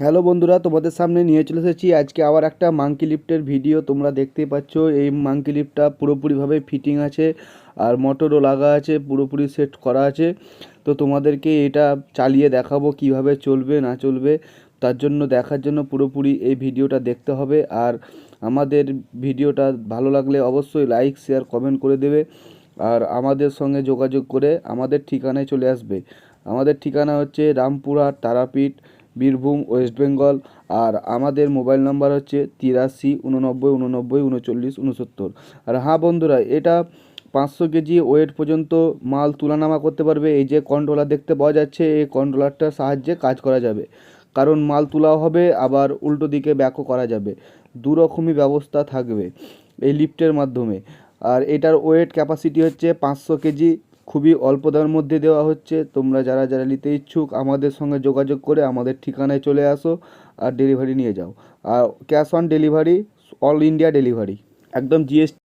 Hello বন্ধুরা, তোমাদের সামনে নিয়ে চলে এসেছি আজকে আবার একটা মাঙ্কি লিফটের ভিডিও। তোমরা দেখতেই পাচ্ছ এই মাঙ্কি লিফটটা পুরোপুরিভাবে ফিটিং আছে আর মোটরও লাগা আছে, পুরোপুরি সেট করা আছে। তো তোমাদেরকে এটা চালিয়ে দেখাবো কিভাবে চলবে না চলবে। তার জন্য দেখার জন্য পুরোপুরি এই ভিডিওটা দেখতে হবে। আর আমাদের ভিডিওটা ভালো লাগলে অবশ্যই লাইক শেয়ার কমেন্ট করে দেবে। আর আমাদের সঙ্গে যোগাযোগ করে আমাদের ঠিকানায় চলে আসবে। আমাদের ঠিকানা হচ্ছে রামপুরহাট, তারাপীঠ, বীরভূম, ওয়েস্ট বেঙ্গল। আর আমাদের মোবাইল নাম্বার হচ্ছে 83 89 89 39 69। আর হ্যাঁ বন্ধুরা, এটা 500 কেজি ওয়েট পর্যন্ত মাল তুলানামা করতে পারবে। এই যে কন্ট্রোলার দেখতে পাওয়া যাচ্ছে, এই কন্ট্রোলারটার সাহায্যে কাজ করা যাবে। কারণ মাল তোলাও হবে, আবার উল্টো দিকে ব্যাকও করা যাবে। দু রকমই ব্যবস্থা থাকবে এই লিফটের মাধ্যমে। আর এটার ওয়েট ক্যাপাসিটি হচ্ছে 500 কেজি। খুবই অল্প দামের মধ্যে দেওয়া হচ্ছে। তোমরা যারা যারা নিতে ইচ্ছুক আমাদের সঙ্গে যোগাযোগ করে আমাদের ঠিকানায় চলে আসো আর ডেলিভারি নিয়ে যাও। আর cash on delivery, all India delivery, একদম জিএসটি